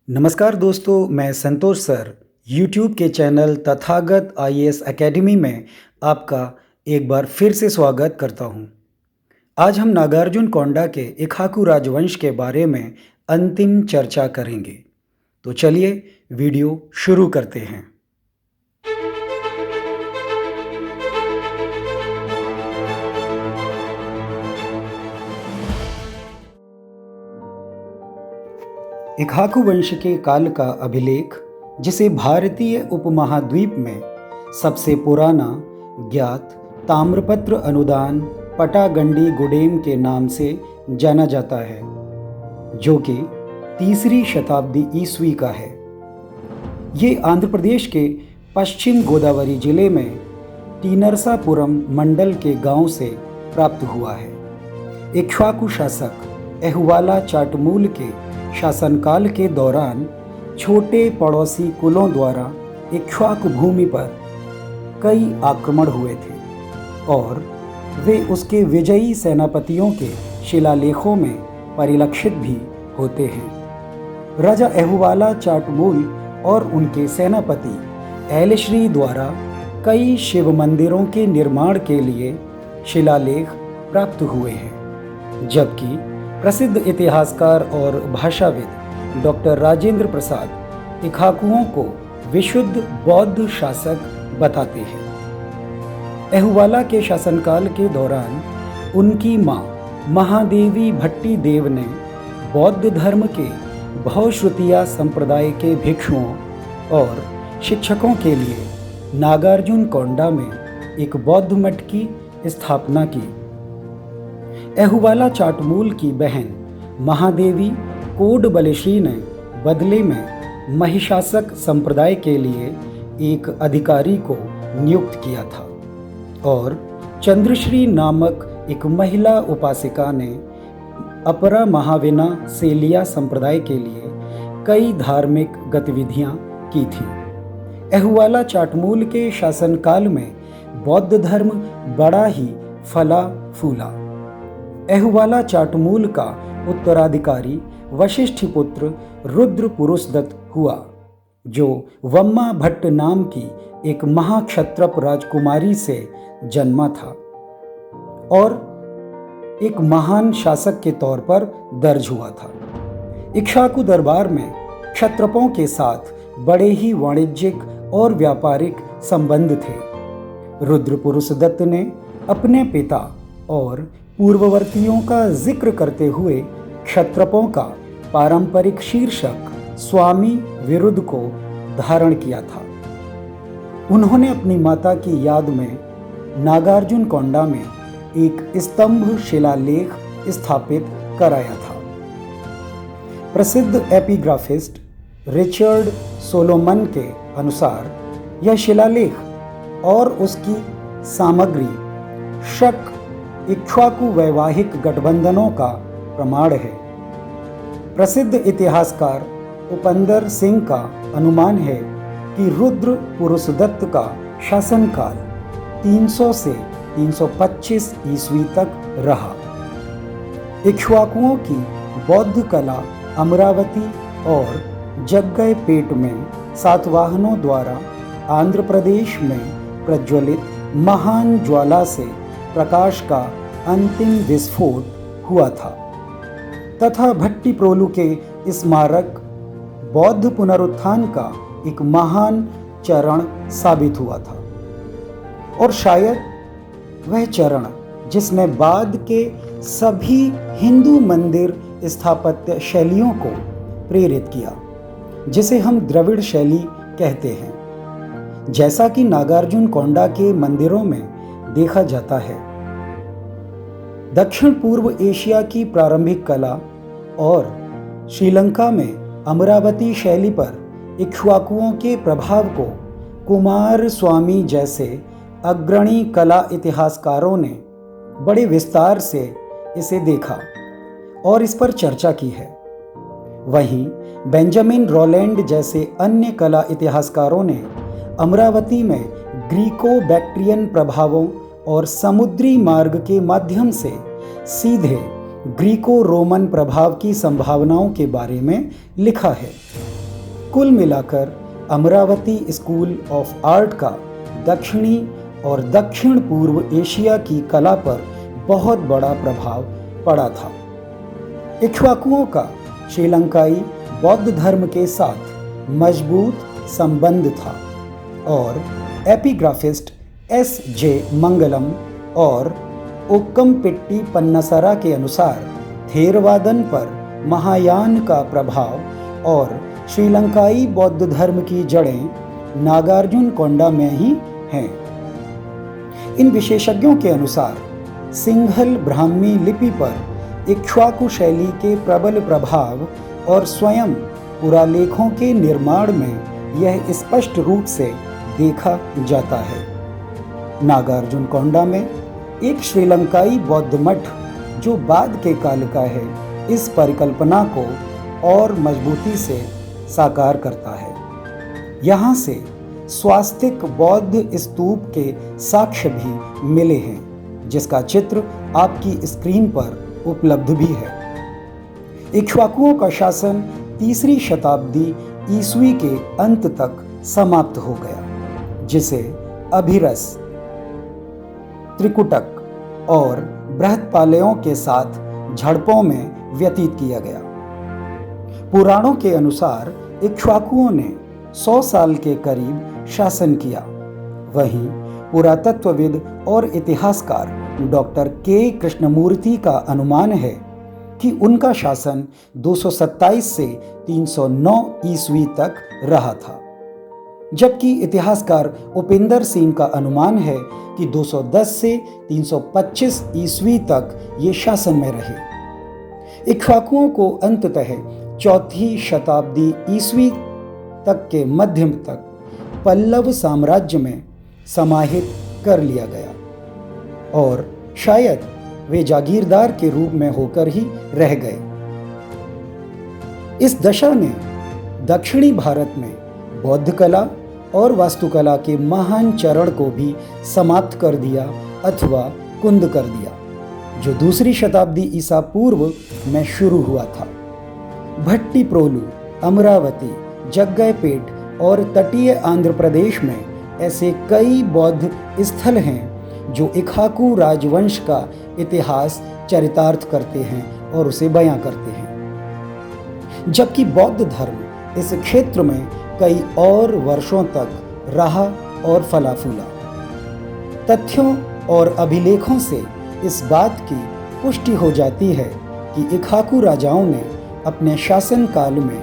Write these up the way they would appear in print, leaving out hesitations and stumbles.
नमस्कार दोस्तों, मैं संतोष सर YouTube के चैनल तथागत आईएएस एकेडमी में आपका एक बार फिर से स्वागत करता हूं। आज हम नागार्जुन कोंडा के इक्ष्वाकु राजवंश के बारे में अंतिम चर्चा करेंगे। तो चलिए वीडियो शुरू करते हैं। इक्ष्वाकु वंश के काल का अभिलेख, जिसे भारतीय उपमहाद्वीप में सबसे पुराना ज्ञात ताम्रपत्र अनुदान पटागंडी गुडेम के नाम से जाना जाता है, जो कि 3री शताब्दी ईस्वी का है। ये आंध्र प्रदेश के पश्चिम गोदावरी जिले में टीनरसापुरम मंडल के गांव से प्राप्त हुआ है। इक्ष्वाकु शासक एहुवाला चाटमूल के शासनकाल के दौरान छोटे पड़ोसी कुलों द्वारा इक्ष्वाकु भूमि पर कई आक्रमण हुए थे और वे उसके विजयी सेनापतियों के शिलालेखों में परिलक्षित भी होते हैं। राजा एहुवाला चाटमूल और उनके सेनापति ऐलश्री द्वारा कई शिव मंदिरों के निर्माण के लिए शिलालेख प्राप्त हुए हैं, जबकि प्रसिद्ध इतिहासकार और भाषाविद डॉक्टर राजेंद्र प्रसाद इक्ष्वाकुओं को विशुद्ध बौद्ध शासक बताते हैं। एहुवाला के शासनकाल के दौरान उनकी मां महादेवी भट्टी देव ने बौद्ध धर्म के बहुश्रुतिया संप्रदाय के भिक्षुओं और शिक्षकों के लिए नागार्जुन कोंडा में एक बौद्ध मठ की स्थापना की। एहुवाला चाटमूल की बहन महादेवी कोडबलेश्री ने बदले में महिषासक संप्रदाय के लिए एक अधिकारी को नियुक्त किया था और चंद्रश्री नामक एक महिला उपासिका ने अपरा महाविना सेलिया संप्रदाय के लिए कई धार्मिक गतिविधियां की थीं। एहुवाला चाटमूल के शासनकाल में बौद्ध धर्म बड़ा ही फला फूला। एहुवाला चाटमूल का उत्तराधिकारी वशिष्ठ पुत्र रुद्र पुरुषदत्त हुआ, जो वम्मा भट्ट नाम की एक महाक्षत्रप राजकुमारी से जन्मा था और एक महान शासक के तौर पर दर्ज हुआ था। इक्ष्वाकु दरबार में क्षत्रपों के साथ बड़े ही वाणिज्यिक और व्यापारिक संबंध थे। रुद्र पुरुषदत्त ने अपने पिता और पूर्ववर्तियों का जिक्र करते हुए क्षत्रपों का पारंपरिक शीर्षक स्वामी विरुद्ध को धारण किया था। उन्होंने अपनी माता की याद में नागार्जुन कोंडा में एक स्तंभ शिलालेख स्थापित कराया था। प्रसिद्ध एपिग्राफिस्ट रिचर्ड सोलोमन के अनुसार यह शिलालेख और उसकी सामग्री शक इक्ष्वाकु वैवाहिक गठबंधनों का प्रमाण है। प्रसिद्ध इतिहासकार उपेंद्र सिंह का अनुमान है कि रुद्र पुरुषदत्त का शासनकाल 300 से 325 ईस्वी तक रहा। इक्ष्वाकुओं की बौद्ध कला अमरावती और जग्गयपेट में सातवाहनों द्वारा आंध्र प्रदेश में प्रज्वलित महान ज्वाला से प्रकाश का अंतिम विस्फोट हुआ था तथा भट्टीप्रोलु के स्मारक बौद्ध पुनरुत्थान का एक महान चरण साबित हुआ था और शायद वह चरण जिसने बाद के सभी हिंदू मंदिर स्थापत्य शैलियों को प्रेरित किया, जिसे हम द्रविड़ शैली कहते हैं, जैसा कि नागार्जुन कोंडा के मंदिरों में देखा जाता है। दक्षिण पूर्व एशिया की प्रारंभिक कला और श्रीलंका में अमरावती शैली पर इक्ष्वाकुओं के प्रभाव को कुमार स्वामी जैसे अग्रणी कला इतिहासकारों ने बड़े विस्तार से इसे देखा और इस पर चर्चा की है। वहीं बेंजामिन रोलैंड जैसे अन्य कला इतिहासकारों ने अमरावती में ग्रीको बैक्ट्रियन प्रभावों और समुद्री मार्ग के माध्यम से सीधे ग्रीको रोमन प्रभाव की संभावनाओं के बारे में लिखा है। कुल मिलाकर अमरावती स्कूल ऑफ आर्ट का दक्षिणी और दक्षिण पूर्व एशिया की कला पर बहुत बड़ा प्रभाव पड़ा था। इक्ष्वाकुओं का श्रीलंकाई बौद्ध धर्म के साथ मजबूत संबंध था और एपिग्राफिस्ट S.J. मंगलम और ओक्कमपिट्टी पन्नासरा के अनुसार थेरवादन पर महायान का प्रभाव और श्रीलंकाई बौद्ध धर्म की जड़ें नागार्जुनकोंडा में ही हैं। इन विशेषज्ञों के अनुसार सिंघल ब्राह्मी लिपि पर इक्ष्वाकु शैली के प्रबल प्रभाव और स्वयं पुरालेखों के निर्माण में यह स्पष्ट रूप से देखा जाता है। नागार्जुनकोंडा में एक श्रीलंकाई बौद्ध मठ जो बाद के काल का है, इस परिकल्पना को और मजबूती से साकार करता है। यहाँ से स्वास्तिक बौद्ध स्तूप के साक्ष्य भी मिले हैं, जिसका चित्र आपकी स्क्रीन पर उपलब्ध भी है। इक्ष्वाकुओं का शासन 3री शताब्दी ईस्वी के अंत तक समाप्त हो गया, जिसे अभिरस, त्रिकुटक और बृहत्पालयों के साथ झड़पों में व्यतीत किया गया। पुराणों के अनुसार इक्ष्वाकुओं ने 100 साल के करीब शासन किया। वहीं पुरातत्वविद और इतिहासकार डॉक्टर के कृष्णमूर्ति का अनुमान है कि उनका शासन 227 से 309 ईस्वी तक रहा था, जबकि इतिहासकार उपिंदर सिंह का अनुमान है कि 210 से 325 ईस्वी तक ये शासन में रहे। इक्ष्वाकुओं को अंततः 4वीं शताब्दी ईस्वी तक के मध्य तक पल्लव साम्राज्य में समाहित कर लिया गया और शायद वे जागीरदार के रूप में होकर ही रह गए। इस दशा ने दक्षिणी भारत में बौद्ध कला और वास्तुकला के महान चरण को भी समाप्त कर दिया अथवा कुंद कर दिया, जो 2री शताब्दी ईसा पूर्व में शुरू हुआ था। भट्टीप्रोलु, अमरावती, जग्गयपेट और तटीय आंध्र प्रदेश में ऐसे कई बौद्ध स्थल हैं जो इक्ष्वाकु राजवंश का इतिहास चरितार्थ करते हैं और उसे बयां करते हैं। जबकि बौद्ध धर्म इस क्षेत्र में कई और वर्षों तक रहा और फला फूला। तथ्यों और अभिलेखों से इस बात की पुष्टि हो जाती है कि इक्ष्वाकु राजाओं ने अपने शासन काल में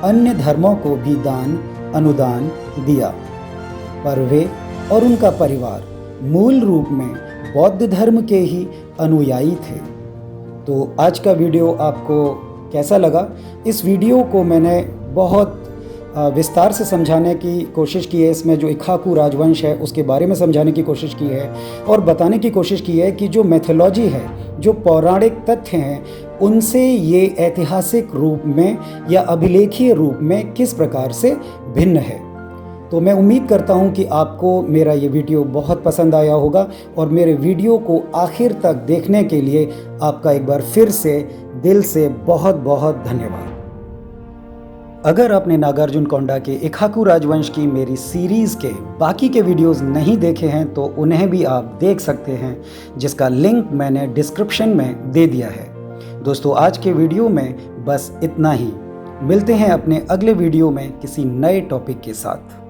अन्य धर्मों को भी दान अनुदान दिया, पर वे और उनका परिवार मूल रूप में बौद्ध धर्म के ही अनुयायी थे। तो आज का वीडियो आपको कैसा लगा? इस वीडियो को मैंने बहुत विस्तार से समझाने की कोशिश की है। इसमें जो इक्ष्वाकु राजवंश है उसके बारे में समझाने की कोशिश की है और बताने की कोशिश की है कि जो मैथोलॉजी है, जो पौराणिक तथ्य हैं, उनसे ये ऐतिहासिक रूप में या अभिलेखीय रूप में किस प्रकार से भिन्न है। तो मैं उम्मीद करता हूँ कि आपको मेरा ये वीडियो बहुत पसंद आया होगा और मेरे वीडियो को आखिर तक देखने के लिए आपका एक बार फिर से दिल से बहुत बहुत धन्यवाद। अगर आपने नागार्जुनकोंडा के इक्ष्वाकु राजवंश की मेरी सीरीज़ के बाकी के वीडियोस नहीं देखे हैं तो उन्हें भी आप देख सकते हैं, जिसका लिंक मैंने डिस्क्रिप्शन में दे दिया है। दोस्तों, आज के वीडियो में बस इतना ही। मिलते हैं अपने अगले वीडियो में किसी नए टॉपिक के साथ।